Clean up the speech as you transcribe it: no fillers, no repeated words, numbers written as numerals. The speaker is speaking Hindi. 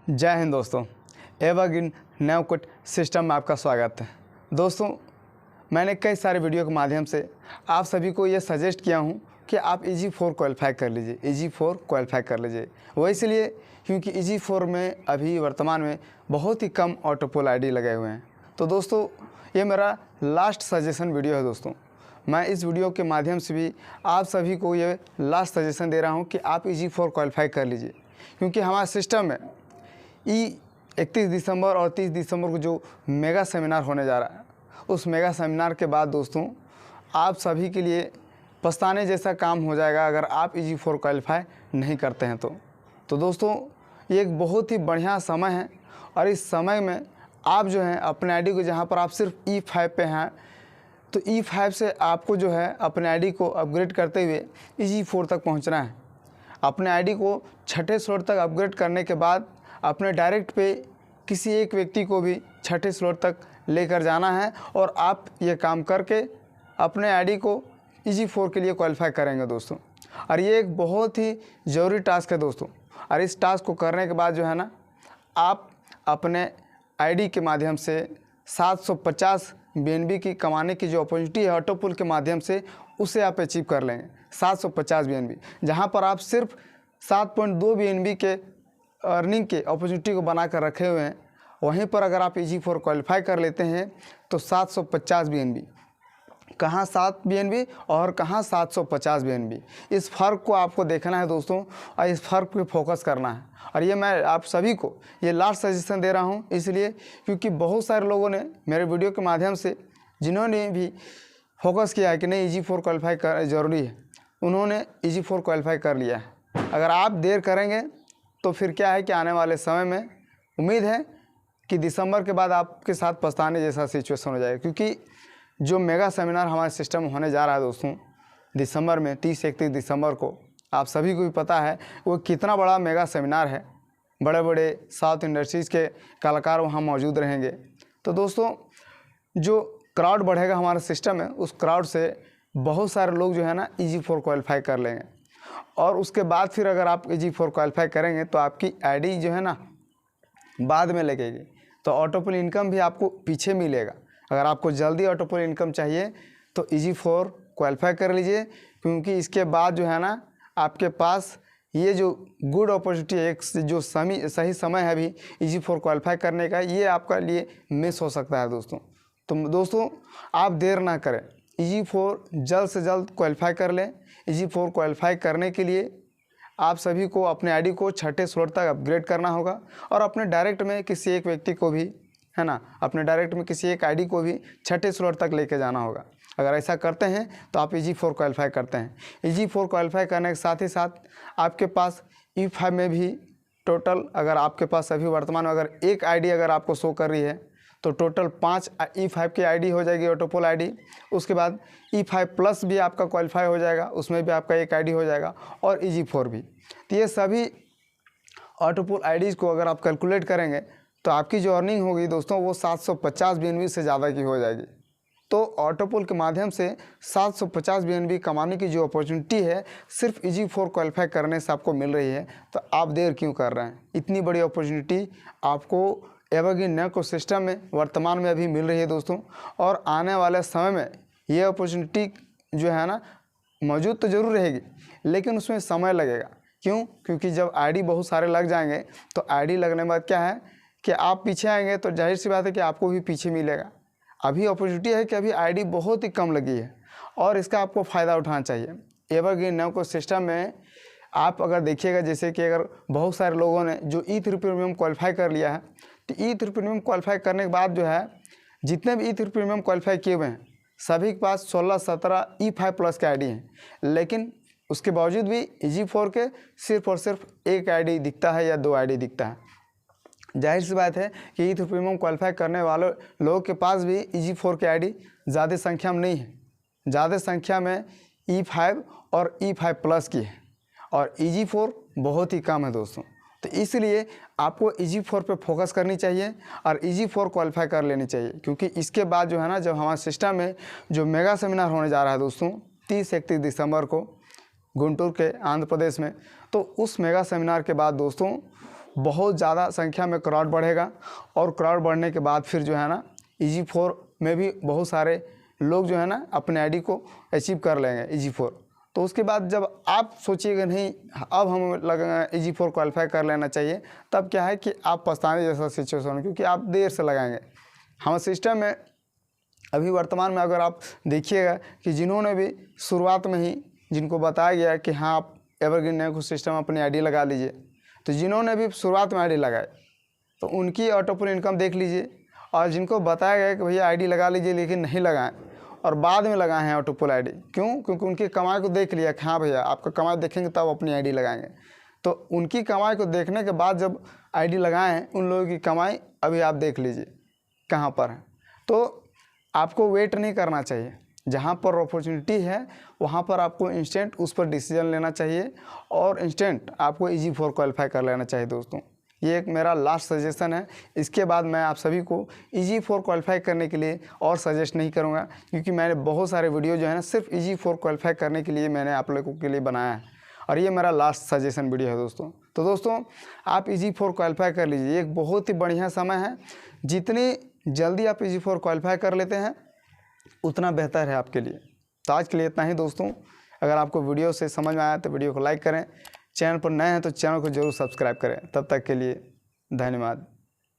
जय हिंद दोस्तों, एवरग्रीन नैवकुट सिस्टम में आपका स्वागत है। दोस्तों, मैंने कई सारे वीडियो के माध्यम से आप सभी को ये सजेस्ट किया हूँ कि आप EG4 क्वालिफाई कर लीजिए, EG4 क्वालिफाई कर लीजिए। वो इसलिए क्योंकि EG4 में अभी वर्तमान में बहुत ही कम ऑटोपोल आईडी लगे हुए हैं। तो दोस्तों, ये मेरा लास्ट सजेशन वीडियो है। दोस्तों, मैं इस वीडियो के माध्यम से भी आप सभी को ये लास्ट सजेशन दे रहा हूँ कि आप EG4 क्वालिफाई कर लीजिए, क्योंकि हमारे सिस्टम में 31 दिसंबर और 30 दिसंबर को जो मेगा सेमिनार होने जा रहा है, उस मेगा सेमिनार के बाद दोस्तों आप सभी के लिए पछताने जैसा काम हो जाएगा अगर आप EG4 क्वालिफाई नहीं करते हैं तो दोस्तों ये एक बहुत ही बढ़िया समय है। और इस समय में आप जो है अपने आईडी को, जहां पर आप सिर्फ E5 पे हैं, तो E5 से आपको जो है अपने आईडी को अपग्रेड करते हुए EG4 तक पहुंचना है। अपने आईडी को 6ठे स्लॉट तक अपग्रेड करने के बाद अपने डायरेक्ट पे किसी एक व्यक्ति को भी 6ठे स्लॉट तक लेकर जाना है और आप ये काम करके अपने आईडी को EG4 के लिए क्वालिफाई करेंगे दोस्तों। और ये एक बहुत ही ज़रूरी टास्क है दोस्तों। और इस टास्क को करने के बाद जो है ना, आप अपने आईडी के माध्यम से 750 BNB की कमाने की जो अपॉर्चुनिटी है ऑटोपुल के माध्यम से, उसे आप अचीव कर लेंगे। 750 BNB, जहाँ पर आप सिर्फ 7.2 BNB के अर्निंग के अपॉर्चुनिटी को बना कर रखे हुए हैं, वहीं पर अगर आप EG4 क्वालिफाई कर लेते हैं तो 750 BNB, कहाँ 7 BNB और कहाँ 750 BNB, इस फ़र्क को आपको देखना है दोस्तों, और इस फ़र्क पे फोकस करना है। और ये मैं आप सभी को ये लास्ट सजेशन दे रहा हूँ इसलिए क्योंकि बहुत सारे लोगों ने मेरे वीडियो के माध्यम से, जिन्होंने भी फोकस किया है कि नहीं EG4 क्वालिफाई कर ज़रूरी है, उन्होंने EG4 क्वालिफाई कर लिया है। अगर आप देर करेंगे तो फिर क्या है कि आने वाले समय में उम्मीद है कि दिसंबर के बाद आपके साथ पछताने जैसा सिचुएशन हो जाएगा। क्योंकि जो मेगा सेमिनार हमारे सिस्टम में होने जा रहा है दोस्तों दिसंबर में, 30-31 दिसंबर को, आप सभी को भी पता है वो कितना बड़ा मेगा सेमिनार है। बड़े बड़े साउथ इंडस्ट्रीज़ के कलाकार वहाँ मौजूद रहेंगे। तो दोस्तों, जो क्राउड बढ़ेगा हमारे सिस्टम में, उस क्राउड से बहुत सारे लोग जो है ना EG4 क्वालिफाई कर लेंगे। और उसके बाद फिर अगर आप EG4 क्वालिफाई करेंगे तो आपकी आईडी जो है ना बाद में लगेगी, तो ऑटोपुल इनकम भी आपको पीछे मिलेगा। अगर आपको जल्दी ऑटोपुल इनकम चाहिए तो EG4 क्वालिफाई कर लीजिए, क्योंकि इसके बाद जो है ना आपके पास ये जो गुड अपॉर्चुनिटी है, एक जो सही समय है अभी EG4 क्वालिफाई करने का, ये आपका लिए मिस हो सकता है दोस्तों। तो दोस्तों, आप देर ना करें, EG4 जल्द से जल्द क्वालिफाई कर लें। EG4 क्वालिफाई करने के लिए आप सभी को अपने आईडी को 6ठे स्लॉट तक अपग्रेड करना होगा और अपने डायरेक्ट में किसी एक व्यक्ति को भी, है ना, अपने डायरेक्ट में किसी एक आईडी को भी 6ठे स्लॉट तक लेके जाना होगा। अगर ऐसा करते हैं तो आप EG4 क्वालिफाई करते हैं। EG4 क्वालिफाई करने के साथ ही साथ आपके पास E5 में भी टोटल, अगर आपके पास अभी वर्तमान में अगर एक आईडी अगर आपको शो कर रही है तो टोटल 5 E5 की आईडी हो जाएगी, ऑटोपोल आईडी। उसके बाद E5 प्लस भी आपका क्वालिफाई हो जाएगा, उसमें भी आपका एक आईडी हो जाएगा, और EG4 भी। तो ये सभी ऑटोपोल आईडीज़ को अगर आप कैलकुलेट करेंगे तो आपकी जो अर्निंग होगी दोस्तों वो 750 BNB से ज़्यादा की हो जाएगी। तो ऑटोपोल के माध्यम से 750 BNB कमाने की जो अपॉर्चुनिटी है सिर्फ EG4 क्वालिफाई करने से आपको मिल रही है। तो आप देर क्यों कर रहे हैं? इतनी बड़ी अपॉर्चुनिटी आपको एवरग्रीन नैवकुट सिस्टम में वर्तमान में अभी मिल रही है दोस्तों, और आने वाले समय में ये अपॉर्चुनिटी जो है ना मौजूद तो ज़रूर रहेगी, लेकिन उसमें समय लगेगा। क्यों? क्योंकि जब आईडी बहुत सारे लग जाएंगे तो आईडी लगने के बाद क्या है कि आप पीछे आएंगे तो जाहिर सी बात है कि आपको भी पीछे मिलेगा। अभी अपॉर्चुनिटी है कि अभी आईडी बहुत ही कम लगी है और इसका आपको फ़ायदा उठाना चाहिए। एवरग्रीन नैवकुट सिस्टम में आप अगर देखिएगा, जैसे कि अगर बहुत सारे लोगों ने जो E3 प्रीमियम क्वालिफाई कर लिया है, तो E3 प्रीमियम क्वालिफाई करने के बाद जो है जितने भी E3 प्रीमियम क्वालिफाई किए हुए हैं सभी के पास 16-17 E5 प्लस के आईडी हैं, लेकिन उसके बावजूद भी EG4 के सिर्फ और सिर्फ एक आईडी दिखता है या 2 आईडी दिखता है। जाहिर सी बात है कि E3 प्रीमियम क्वालिफाई करने वाले लोगों के पास भी EG4 के आईडी ज़्यादा संख्या में नहीं है, ज़्यादा संख्या में E5 और E5 प्लस की है, और EG4 बहुत ही कम है दोस्तों। तो इसलिए आपको EG4 पे फोकस करनी चाहिए और EG4 क्वालिफाई कर लेनी चाहिए, क्योंकि इसके बाद जो है ना, जब हमारे सिस्टम में जो मेगा सेमिनार होने जा रहा है दोस्तों 30-31 दिसंबर को गुंटूर के आंध्र प्रदेश में, तो उस मेगा सेमिनार के बाद दोस्तों बहुत ज़्यादा संख्या में क्राउड बढ़ेगा और क्राउड बढ़ने के बाद फिर जो है ना EG4 में भी बहुत सारे लोग जो है ना अपने आईडी को अचीव कर लेंगे EG4। तो उसके बाद जब आप सोचिएगा नहीं अब हम लगेगा EG4 क्वालिफाई कर लेना चाहिए, तब क्या है कि आप पछताने जैसा सिचुएशन, क्योंकि आप देर से लगाएंगे। हम सिस्टम में अभी वर्तमान में अगर आप देखिएगा कि जिन्होंने भी शुरुआत में ही जिनको बताया गया कि हाँ आप एवरग्रीन नैको सिस्टम अपनी आईडी लगा लीजिए, तो जिन्होंने भी शुरुआत में आईडी लगाए तो उनकी ऑटोपुल इनकम देख लीजिए, और जिनको बताया गया कि भैया आईडी लगा लीजिए लेकिन नहीं लगाएं और बाद में लगाए हैं ऑटोपुल आईडी, क्यों? क्योंकि उनकी कमाई को देख लिया कि हाँ भैया आपका कमाई देखेंगे तब अपनी आईडी लगाएंगे। तो उनकी कमाई को देखने के बाद जब आईडी लगाएं, उन लोगों की कमाई अभी आप देख लीजिए कहाँ पर है। तो आपको वेट नहीं करना चाहिए, जहाँ पर अपॉर्चुनिटी है वहाँ पर आपको इंस्टेंट उस पर डिसीजन लेना चाहिए और इंस्टेंट आपको EG4 क्वालिफाई कर लेना चाहिए दोस्तों। ये एक मेरा लास्ट सजेशन है। इसके बाद मैं आप सभी को EG4 क्वालिफाई करने के लिए और सजेस्ट नहीं करूँगा, क्योंकि मैंने बहुत सारे वीडियो जो है ना सिर्फ EG4 क्वालिफाई करने के लिए मैंने आप लोगों के लिए बनाया है, और ये मेरा लास्ट सजेशन वीडियो है दोस्तों। तो दोस्तों आप EG4 क्वालिफाई कर लीजिए, एक बहुत ही बढ़िया समय है। जितनी जल्दी आप EG4 क्वालिफाई कर लेते हैं उतना बेहतर है आपके लिए। तो आज के लिए इतना ही दोस्तों। अगर आपको वीडियो से समझ में आया तो वीडियो को लाइक करें, चैनल पर नए हैं तो चैनल को जरूर सब्सक्राइब करें। तब तक के लिए धन्यवाद।